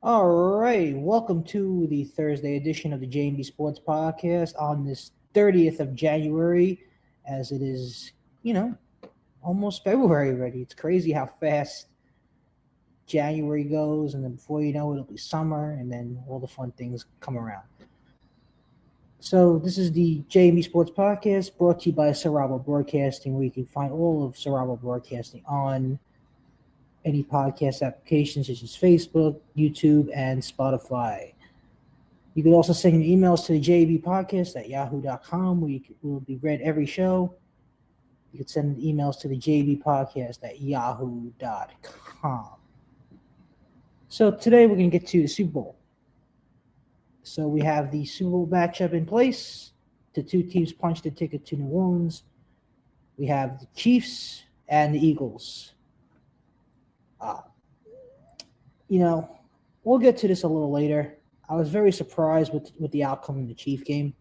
All right, welcome to the Thursday edition of the J&B Sports Podcast on this 30th of January, as it is, almost February already. It's crazy how fast January goes, and then before you know it, it'll be summer, and then all the fun things come around. So this is the J&B Sports Podcast, brought to you by Superbowl Broadcasting, where you can find all of Superbowl Broadcasting on any podcast applications such as Facebook, YouTube, and Spotify. You can also send your emails to the JB podcast at yahoo.com, where will be read every show. You can send emails to the JB podcast at yahoo.com. So today we're going to get to the Super Bowl. So we have the Super Bowl matchup in place. The two teams punched a ticket to New Orleans. We have the Chiefs and the Eagles. We'll get to this a little later. I was very surprised with the outcome of the Chief game.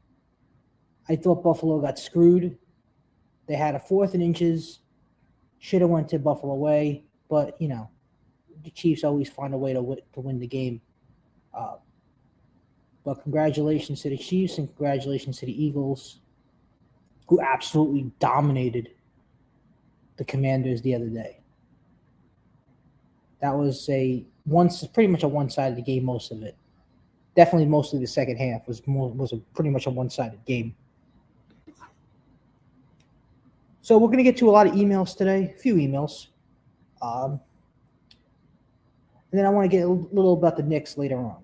I thought Buffalo got screwed. They had a 4th and inches. Should have went to Buffalo way, but, the Chiefs always find a way to win the game. But congratulations to the Chiefs and congratulations to the Eagles, who absolutely dominated the Commanders the other day. That was pretty much a one-sided game, most of it. Definitely mostly the second half was pretty much a one-sided game. So we're going to get to a lot of emails today, a few emails. And then I want to get a little about the Knicks later on.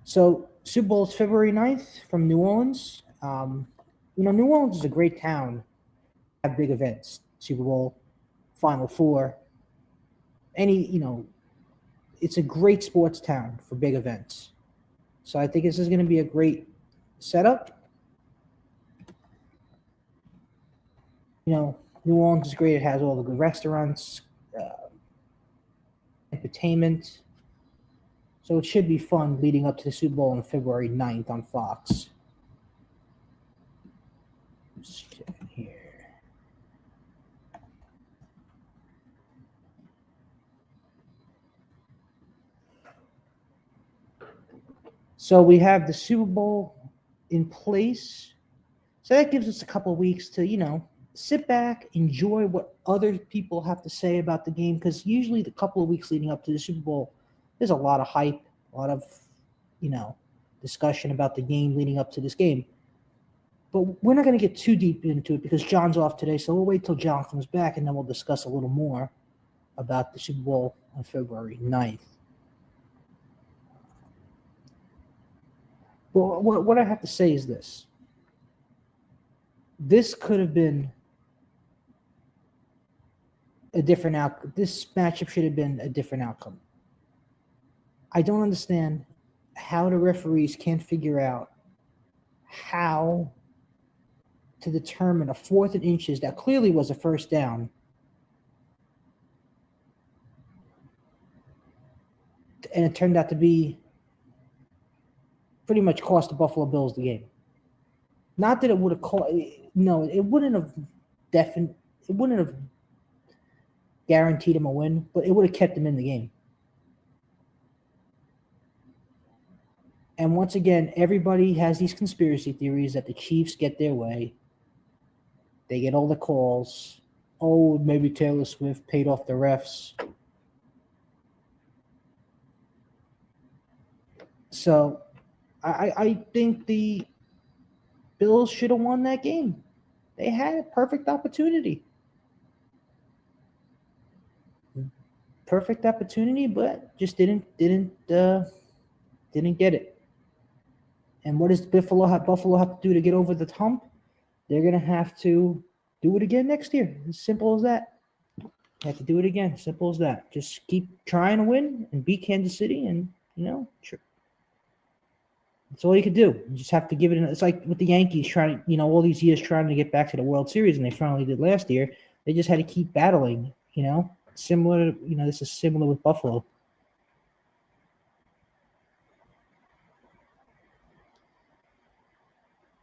So Super Bowl is February 9th from New Orleans. New Orleans is a great town. Have big events. Super Bowl, Final Four, it's a great sports town for big events. So I think this is going to be a great setup. New Orleans is great. It has all the good restaurants, entertainment. So it should be fun leading up to the Super Bowl on February 9th on Fox. Just checking here. So we have the Super Bowl in place. So that gives us a couple of weeks to, sit back, enjoy what other people have to say about the game. Because usually the couple of weeks leading up to the Super Bowl, there's a lot of hype, a lot of, discussion about the game leading up to this game. But we're not going to get too deep into it because John's off today. So we'll wait till John comes back and then we'll discuss a little more about the Super Bowl on February 9th. Well, what I have to say is this. This could have been a different outcome. This matchup should have been a different outcome. I don't understand how the referees can't figure out how to determine a 4th and inches that clearly was a first down. And it turned out to be pretty much cost the Buffalo Bills the game. Not that it would have cost. No, it wouldn't have guaranteed them a win, but it would have kept them in the game. And once again, everybody has these conspiracy theories that the Chiefs get their way. They get all the calls. Oh, maybe Taylor Swift paid off the refs. So I think the Bills should have won that game. They had a perfect opportunity. Perfect opportunity, but just didn't get it. And what does Buffalo have to do to get over the hump? They're going to have to do it again next year. As simple as that. They have to do it again. Simple as that. Just keep trying to win and beat Kansas City, and that's all you can do. You just have to give it. It's like with the Yankees trying, all these years trying to get back to the World Series, and they finally did last year. They just had to keep battling. Similar. This is similar with Buffalo.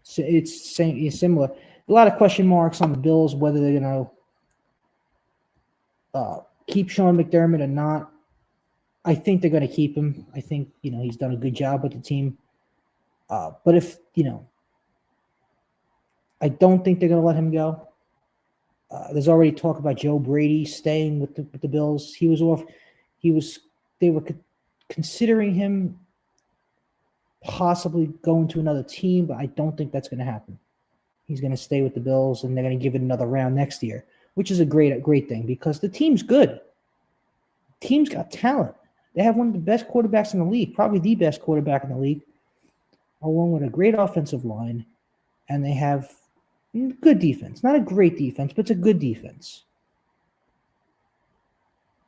So it's similar. A lot of question marks on the Bills whether they're going to keep Sean McDermott or not. I think they're going to keep him. I think, he's done a good job with the team. But if, I don't think they're going to let him go. There's already talk about Joe Brady staying with the Bills. He was off. They were considering him possibly going to another team, but I don't think that's going to happen. He's going to stay with the Bills, and they're going to give it another round next year, which is a great thing because the team's good. The team's got talent. They have one of the best quarterbacks in the league, probably the best quarterback in the league, along with a great offensive line, and they have good defense. Not a great defense, but it's a good defense.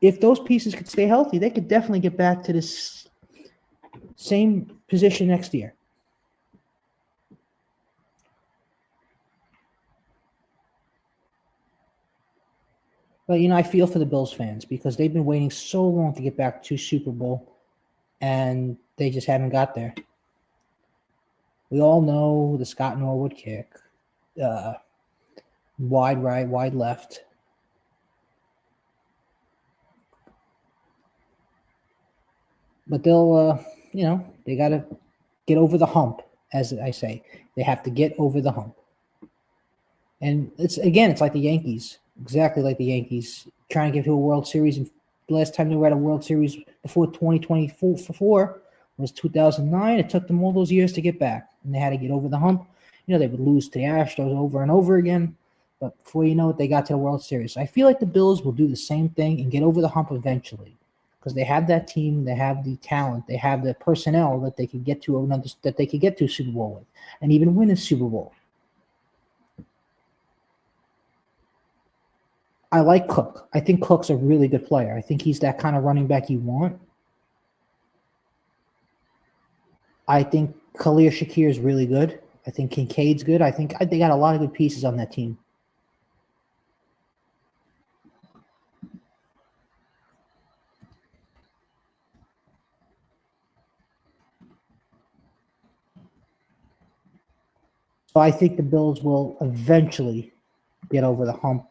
If those pieces could stay healthy, they could definitely get back to this same position next year. But, I feel for the Bills fans because they've been waiting so long to get back to Super Bowl, and they just haven't got there. We all know the Scott Norwood kick. Wide right, wide left. But they'll, they got to get over the hump, as I say. They have to get over the hump. And it's like the Yankees, exactly like the Yankees, trying to get to a World Series. And the last time they were at a World Series before 2024 was 2009. It took them all those years to get back, and they had to get over the hump. They would lose to the Astros over and over again. But before you know it, they got to the World Series. I feel like the Bills will do the same thing and get over the hump eventually because they have that team, they have the talent, they have the personnel that they could get to Super Bowl with and even win a Super Bowl. I like Cook. I think Cook's a really good player. I think he's that kind of running back you want. I think Khalil Shakir is really good. I think Kincaid's good. I think they got a lot of good pieces on that team. So I think the Bills will eventually get over the hump.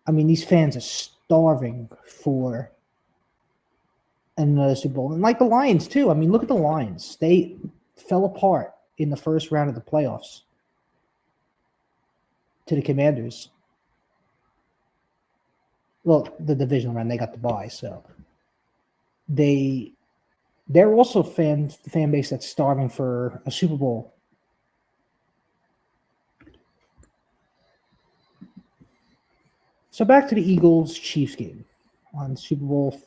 I mean, these fans are starving for another Super Bowl. And like the Lions, too. I mean, look at the Lions. They fell apart in the first round of the playoffs to the Commanders. Well, the divisional round, they got the bye. So they're also the fan base that's starving for a Super Bowl. So back to the Eagles-Chiefs game on Super Bowl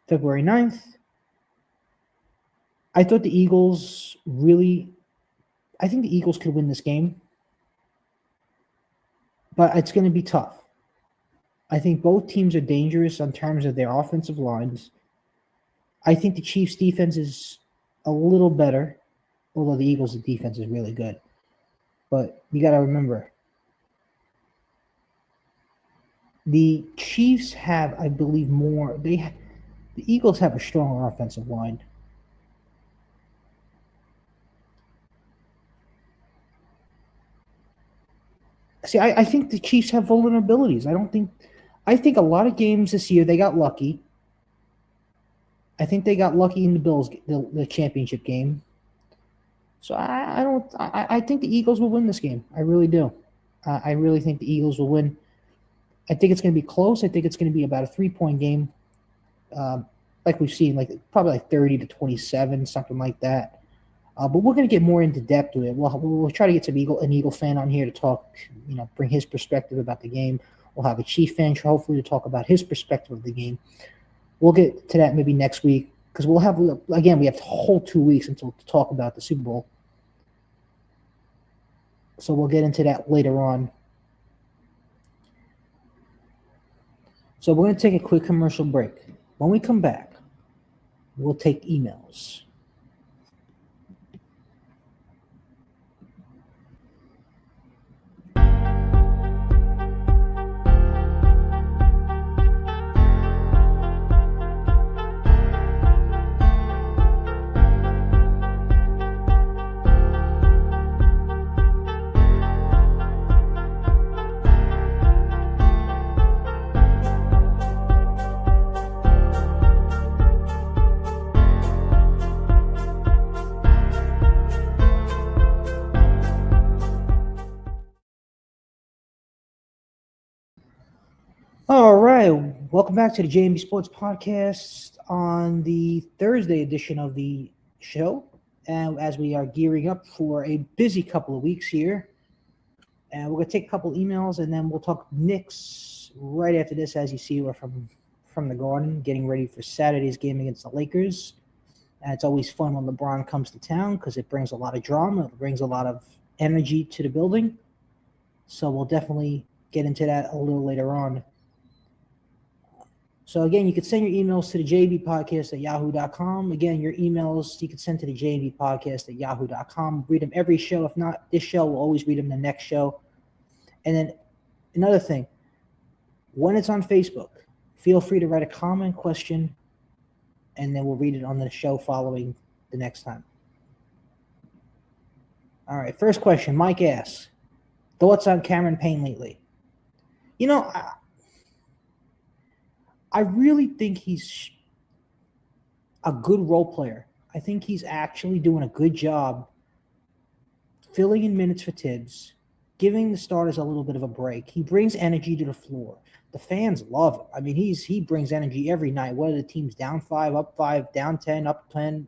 February 9th. I thought the Eagles I think the Eagles could win this game, but it's going to be tough. I think both teams are dangerous in terms of their offensive lines. I think the Chiefs' defense is a little better, although the Eagles' defense is really good. But you got to remember, the Chiefs have, I believe, the Eagles have a stronger offensive line. See, I think the Chiefs have vulnerabilities. I think a lot of games this year they got lucky. I think they got lucky in the Bills, the championship game. So I think the Eagles will win this game. I really do. I really think the Eagles will win. I think it's going to be close. I think it's going to be about a 3-point game, like we've seen, probably 30-27, something like that. But we're going to get more into depth with it. We'll try to get an Eagle fan on here to talk, bring his perspective about the game. We'll have a Chief fan, hopefully, to talk about his perspective of the game. We'll get to that maybe next week because we have the whole 2 weeks until to talk about the Super Bowl. So we'll get into that later on. So we're going to take a quick commercial break. When we come back, we'll take emails. All right, welcome back to the JMB Sports Podcast on the Thursday edition of the show. And as we are gearing up for a busy couple of weeks here, and we're gonna take a couple emails and then we'll talk Knicks right after this. As you see, we're from the Garden, getting ready for Saturday's game against the Lakers. And it's always fun when LeBron comes to town because it brings a lot of drama, it brings a lot of energy to the building. So we'll definitely get into that a little later on. So again, you can send your emails to the jbpodcast at yahoo.com. Again, your emails you can send to the jbpodcast at yahoo.com. Read them every show. If not this show, we'll always read them the next show. And then another thing, when it's on Facebook, feel free to write a comment, question, and then we'll read it on the show following the next time. All right, first question. Mike asks, thoughts on Cameron Payne lately? You know, I really think he's a good role player. I think he's actually doing a good job filling in minutes for Tibbs, giving the starters a little bit of a break. He brings energy to the floor. The fans love him. I mean, he brings energy every night, whether the team's down 5, up 5, down 10, up 10.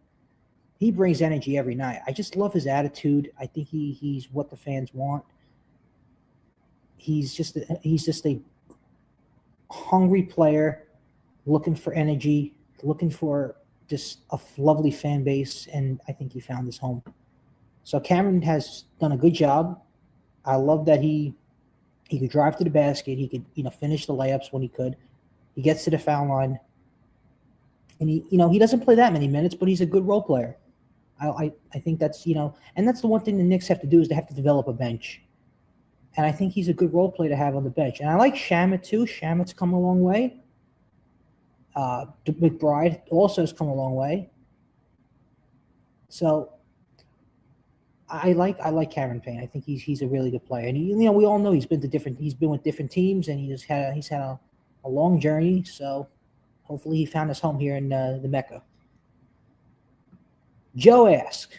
He brings energy every night. I just love his attitude. I think he's what the fans want. He's just a hungry player, looking for energy, looking for just a lovely fan base, and I think he found his home. So Cameron has done a good job. I love that he could drive to the basket. He could, finish the layups when he could. He gets to the foul line, and he doesn't play that many minutes, but he's a good role player. I think that's and that's the one thing the Knicks have to do is they have to develop a bench, and I think he's a good role player to have on the bench. And I like Shamet too. Shamet's come a long way. McBride also has come a long way. So I like Cameron Payne. I think he's a really good player, and we all know he's been with different teams, and he's had a long journey. So hopefully he found his home here in the Mecca. Joe asks,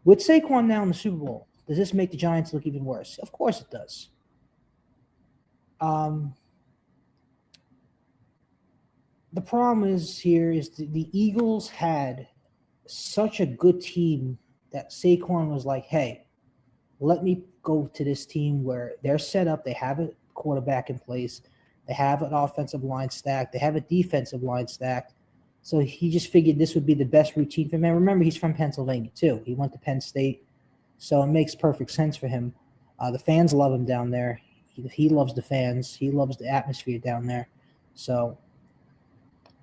with Saquon now in the Super Bowl, does this make the Giants look even worse? Of course it does. The problem is the Eagles had such a good team that Saquon was like, hey, let me go to this team where they're set up. They have a quarterback in place. They have an offensive line stacked. They have a defensive line stacked. So he just figured this would be the best routine for him. And remember, he's from Pennsylvania, too. He went to Penn State. So it makes perfect sense for him. The fans love him down there. He loves the fans. He loves the atmosphere down there. So,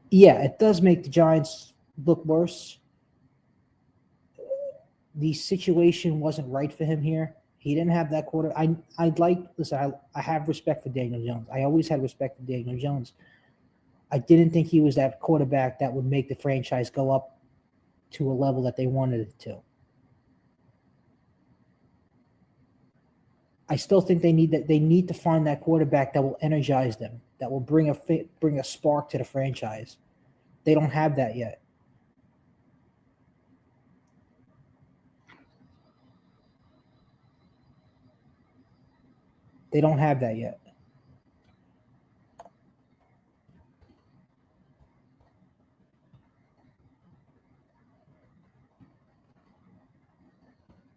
yeah, it does make the Giants look worse. The situation wasn't right for him here. He didn't have that quarter. I have respect for Daniel Jones. I always had respect for Daniel Jones. I didn't think he was that quarterback that would make the franchise go up to a level that they wanted it to. I still think they need to find that quarterback that will energize them, that will bring a spark to the franchise. They don't have that yet. They don't have that yet.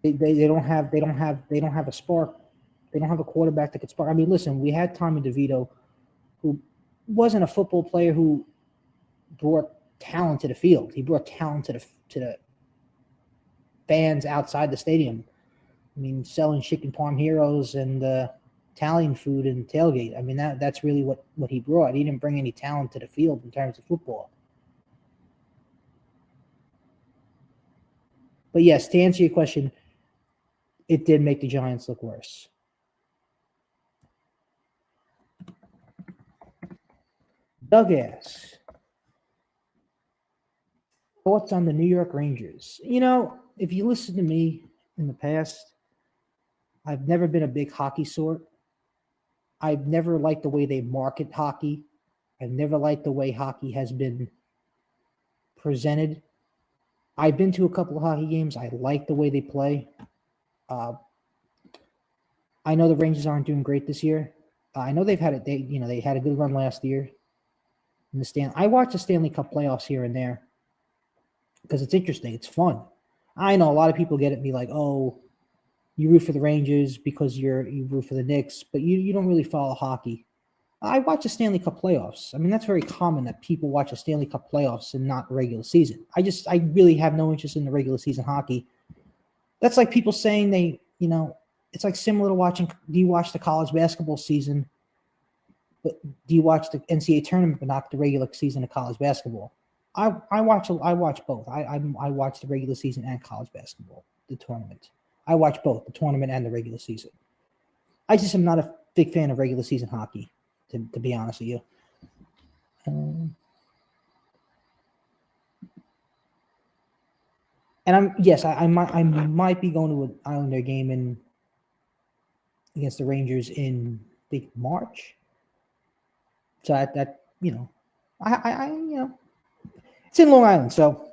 They don't have a spark. They don't have a quarterback that could spark. I mean, listen, we had Tommy DeVito, who wasn't a football player who brought talent to the field. He brought talent to the fans outside the stadium. I mean, selling chicken parm heroes and Italian food and tailgate. I mean, that's really what he brought. He didn't bring any talent to the field in terms of football. But yes, to answer your question, it did make the Giants look worse. Doug asks, thoughts on the New York Rangers? If you listen to me in the past, I've never been a big hockey sort. I've never liked the way they market hockey. I've never liked the way hockey has been presented. I've been to a couple of hockey games. I like the way they play. I know the Rangers aren't doing great this year, I know they've had it. They had a good run last year in the I watch the Stanley Cup playoffs here and there because it's interesting. It's fun. I know a lot of people get at me like, "Oh, you root for the Rangers because you root for the Knicks, but you don't really follow hockey." I watch the Stanley Cup playoffs. I mean, that's very common that people watch the Stanley Cup playoffs and not regular season. I really have no interest in the regular season hockey. That's like people saying it's like similar to watching. Do you watch the college basketball season? But do you watch the NCAA tournament but not the regular season of college basketball? I watch both. I watch the regular season and college basketball, the tournament. I watch both the tournament and the regular season. I just am not a big fan of regular season hockey, to be honest with you. And I might be going to an Islander game against the Rangers in I think March. So that it's in Long Island, so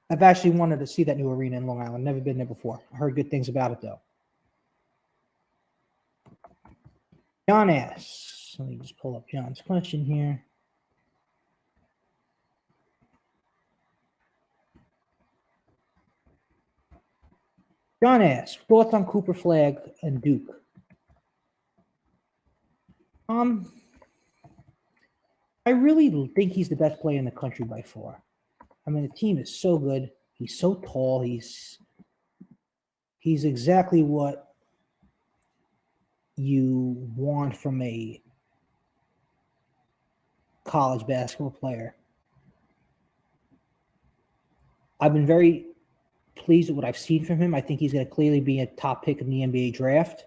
I've actually wanted to see that new arena in Long Island. Never been there before. I heard good things about it though. John asks, let me just pull up John's question here. John asks, thoughts on Cooper Flagg and Duke? I really think he's the best player in the country by far. I mean, the team is so good. He's so tall. He's exactly what you want from a college basketball player. I've been very pleased with what I've seen from him. I think he's going to clearly be a top pick in the NBA draft.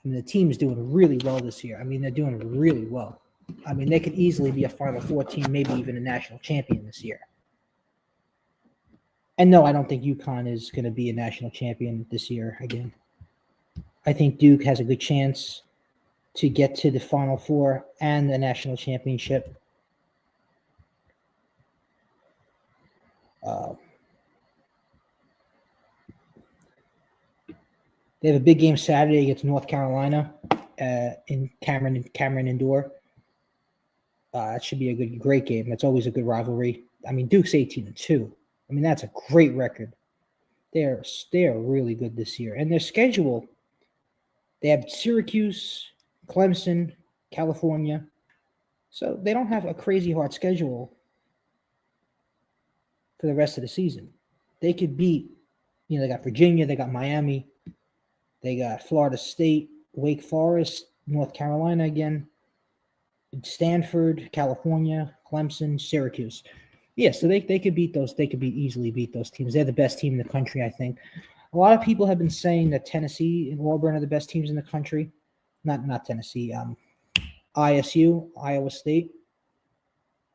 I mean, the team is doing really well this year. I mean, they're doing really well. I mean, they could easily be a Final Four team, maybe even a national champion this year. And no, I don't think UConn is going to be a national champion this year again. I think Duke has a good chance to get to the Final Four and the national championship. They have a big game Saturday against North Carolina in Cameron Indoor. That should be a great game. That's always a good rivalry. I mean, Duke's 18-2. I mean, that's a great record. They're really good this year. And their schedule, they have Syracuse, Clemson, California. So they don't have a crazy hard schedule for the rest of the season. They could beat, they got Virginia, they got Miami, they got Florida State, Wake Forest, North Carolina again, Stanford, California, Clemson, Syracuse. Yeah, so they could beat those. They could easily beat those teams. They're the best team in the country, I think. A lot of people have been saying that Tennessee and Auburn are the best teams in the country. Not Tennessee. ISU, Iowa State.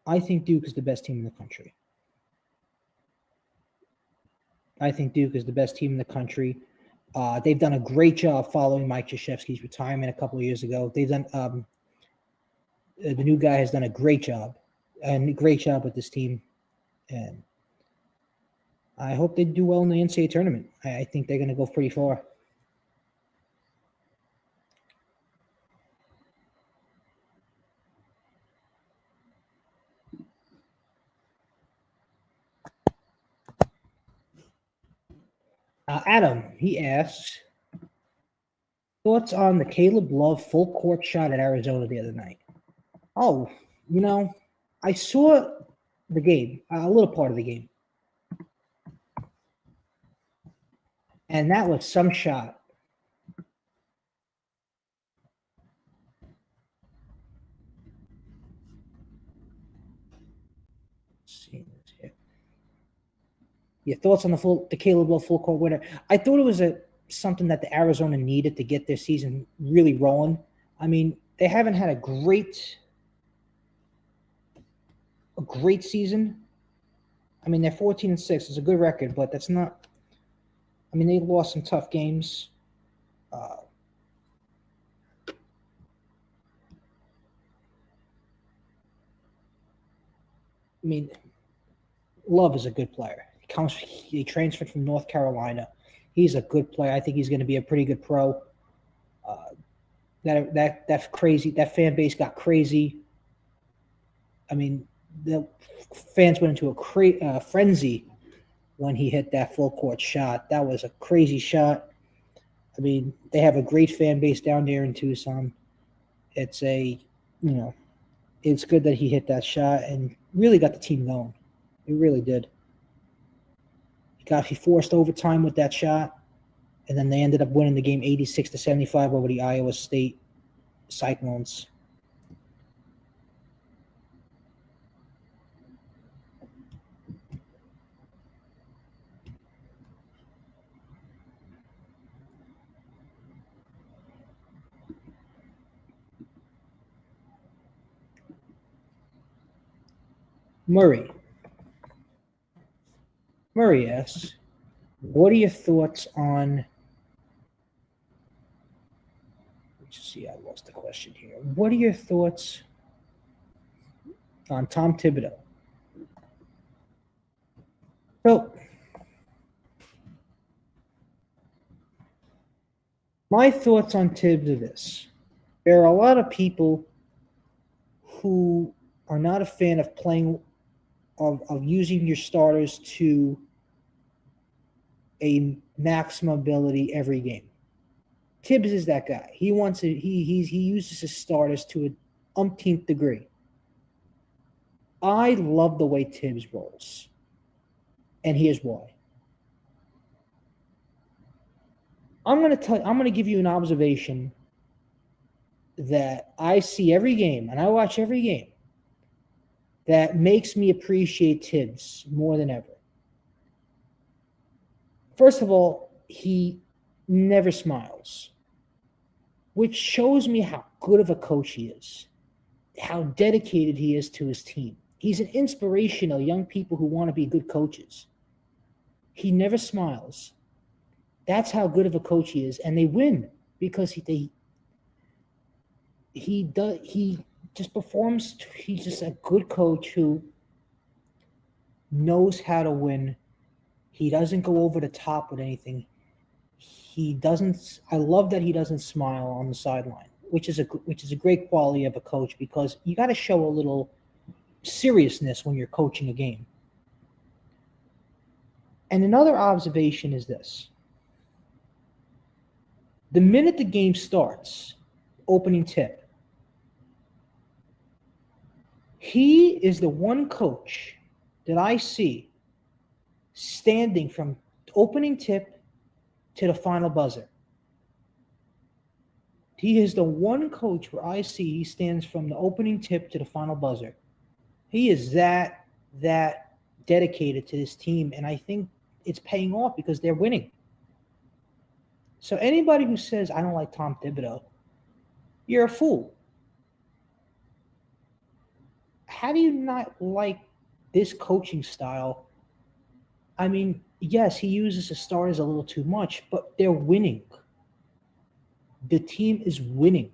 I think Duke is the best team in the country. They've done a great job following Mike Krzyzewski's retirement a couple of years ago. They've done the new guy has done a great job with this team, and I hope they do well in the NCAA tournament. I think they're going to go pretty far. Adam, he asks, thoughts on the Caleb Love full court shot at Arizona the other night? Oh, I saw the game, a little part of the game. And that was some shot. Let's see this here. Your thoughts on the Caleb Love full court winner? I thought it was something that the Arizona needed to get their season really rolling. I mean, they haven't had a great season. I mean, they're 14-6. It's a good record, but that's not. I mean, they lost some tough games. I mean, Love is a good player. He transferred from North Carolina. He's a good player. I think he's going to be a pretty good pro. That fan base got crazy. I mean, the fans went into a frenzy when he hit that full court shot. That was a crazy shot. I mean, they have a great fan base down there in Tucson. It's it's good that he hit that shot and really got the team going. It really did. He forced overtime with that shot, and then they ended up winning the game 86-75 over the Iowa State Cyclones. Murray asks, what are your thoughts on... Let's see, I lost the question here. What are your thoughts on Tom Thibodeau? So, my thoughts on Tibbs are this. There are a lot of people who are not a fan of playing, of using your starters to a maximum ability every game. Tibbs is that guy. He uses his starters to an umpteenth degree. I love the way Tibbs rolls, and here's why. I'm going to give you an observation that I see every game, and I watch every game, that makes me appreciate Tibbs more than ever. First of all, he never smiles, which shows me how good of a coach he is, how dedicated he is to his team. He's an inspiration of young people who want to be good coaches. He never smiles. That's how good of a coach he is, and they win because he just performs. He's just a good coach who knows how to win. He doesn't go over the top with anything. I love that he doesn't smile on the sideline, which is a great quality of a coach, because you got to show a little seriousness when you're coaching a game. And another observation is this. The minute the game starts, opening tip, he is the one coach that I see standing from opening tip to the final buzzer. He is the one coach where I see he stands from the opening tip to the final buzzer. He is that dedicated to this team, and I think it's paying off because they're winning. So anybody who says, I don't like Tom Thibodeau, you're a fool. How do you not like this coaching style? I mean, yes, he uses the starters a little too much, but they're winning. The team is winning.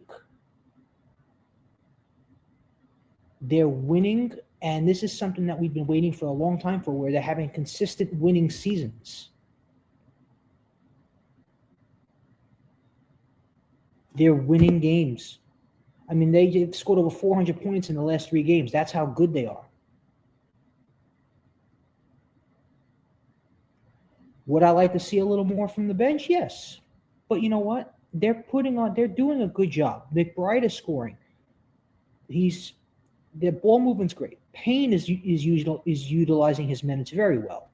They're winning, and this is something that we've been waiting for a long time for, where they're having consistent winning seasons. They're winning games. I mean, they've scored over 400 points in the last 3 games. That's how good they are. Would I like to see a little more from the bench? Yes. But you know what? They're doing a good job. McBride is scoring. Their ball movement's great. Payne is utilizing his minutes very well.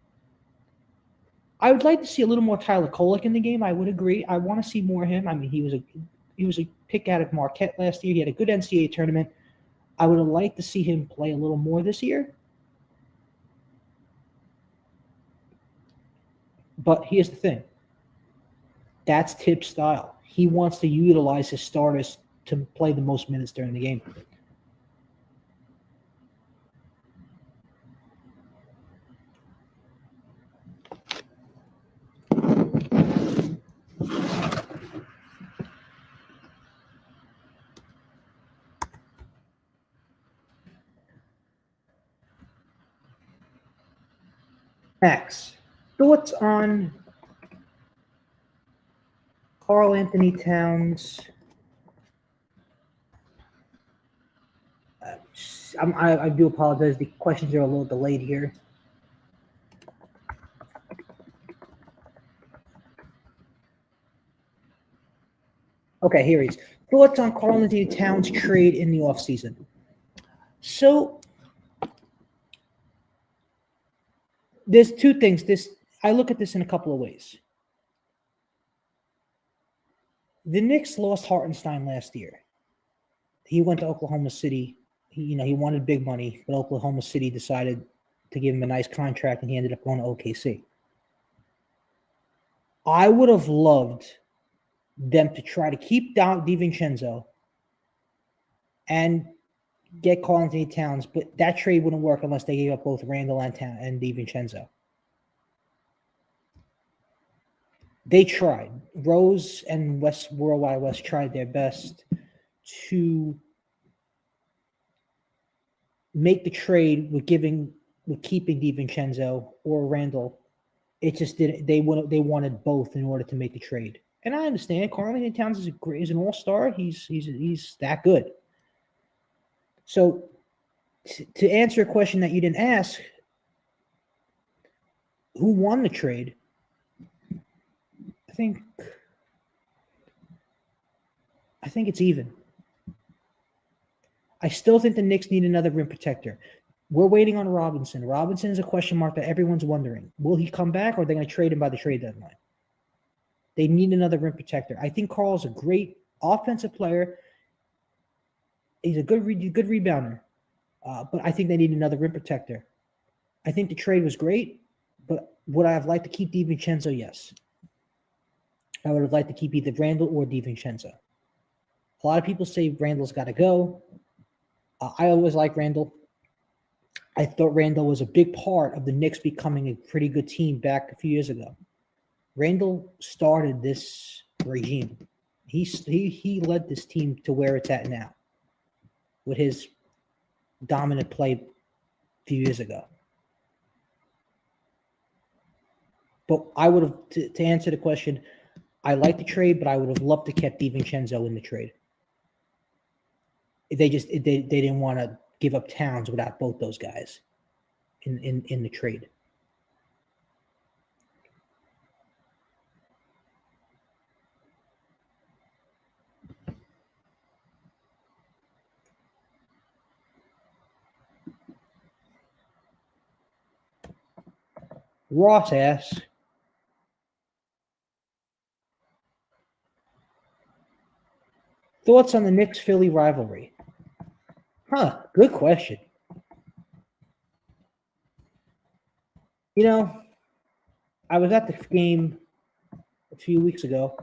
I would like to see a little more Tyler Kolek in the game. I would agree. I want to see more of him. I mean, he was a pick out of Marquette last year. He had a good NCAA tournament. I would have liked to see him play a little more this year. But here's the thing. That's Tibbs' style. He wants to utilize his starters to play the most minutes during the game. Max, thoughts on Karl Anthony Towns I do apologize. The questions are a little delayed here. Okay, here he is. Thoughts on Karl-Anthony Towns trade in the offseason? So there's two things. I look at this in a couple of ways. The Knicks lost Hartenstein last year. He went to Oklahoma City. He wanted big money, but Oklahoma City decided to give him a nice contract, and he ended up going to OKC. I would have loved them to try to keep down DiVincenzo and get Karl-Anthony Towns, but that trade wouldn't work unless they gave up both Randall and DiVincenzo. They tried. Rose and Worldwide West tried their best to make the trade with keeping DiVincenzo or Randall. It just didn't. They wanted both in order to make the trade. And I understand Karl-Anthony Towns is an all-star. He's that good. So to answer a question that you didn't ask, who won the trade? I think it's even. I still think the Knicks need another rim protector. We're waiting on Robinson. Robinson is a question mark that everyone's wondering. Will he come back, or are they going to trade him by the trade deadline? They need another rim protector. I think Karl's a great offensive player. He's a good rebounder. But I think they need another rim protector. I think the trade was great, but would I have liked to keep DiVincenzo? Yes. I would have liked to keep either Randall or DiVincenzo. A lot of people say Randall's got to go. I always like Randall. I thought Randall was a big part of the Knicks becoming a pretty good team back a few years ago. Randall started this regime. He led this team to where it's at now with his dominant play a few years ago. But I would have, to answer the question, I like the trade, but I would have loved to kept DiVincenzo in the trade. They didn't want to give up Towns without both those guys in the trade. Ross asks, thoughts on the Knicks-Philly rivalry? Good question. I was at the game a few weeks ago,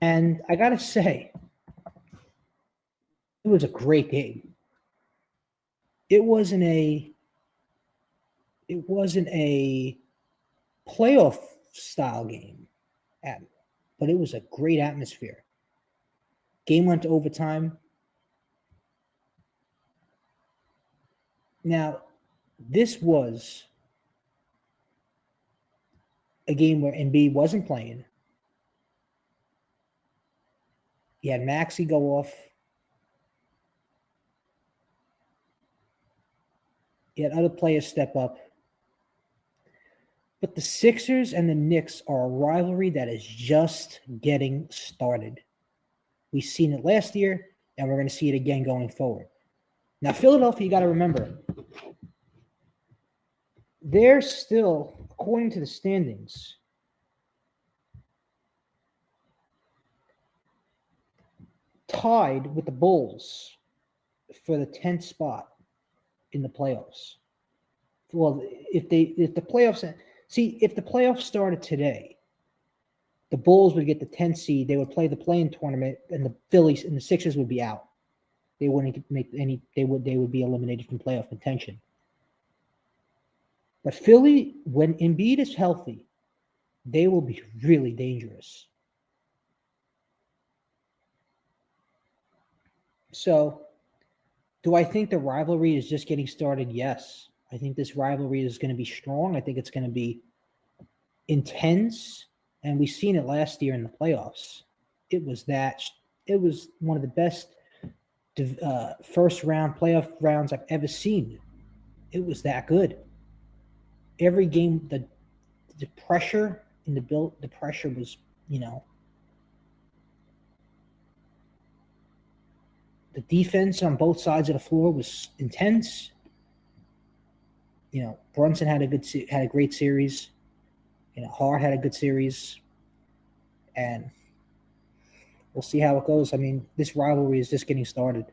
and I got to say, it was a great game. It wasn't a playoff style game, but it was a great atmosphere. Game went to overtime. Now, this was a game where Embiid wasn't playing. He had Maxey go off. He had other players step up. But the Sixers and the Knicks are a rivalry that is just getting started. We've seen it last year, and we're going to see it again going forward. Now, Philadelphia, you got to remember, they're still, according to the standings, tied with the Bulls for the 10th spot in the playoffs. Well, if the playoffs started today, the Bulls would get the 10th seed. They would play the play-in tournament, and the Phillies and the Sixers would be out. They wouldn't make any. They would be eliminated from playoff contention. But Philly, when Embiid is healthy, they will be really dangerous. So, do I think the rivalry is just getting started? Yes. I think this rivalry is going to be strong. I think it's going to be intense. And we've seen it last year in the playoffs. It was one of the best first round playoff rounds I've ever seen. It was that good. Every game, the pressure in the pressure was, the defense on both sides of the floor was intense. Brunson had a great series. Hart had a good series, and we'll see how it goes. I mean, this rivalry is just getting started.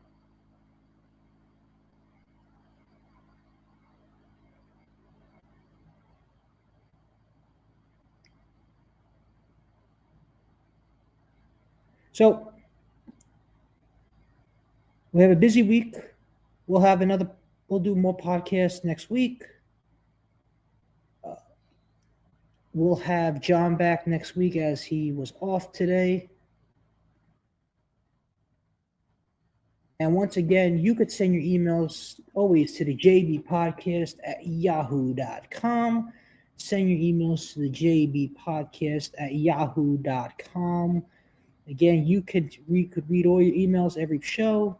So we have a busy week. We'll do more podcasts next week. We'll have John back next week as he was off today. And once again, you could send your emails always to the jbpodcast@yahoo.com. Send your emails to the jbpodcast@yahoo.com. Again, you could read all your emails every show,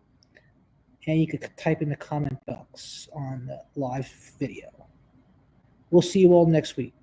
and you could type in the comment box on the live video. We'll see you all next week.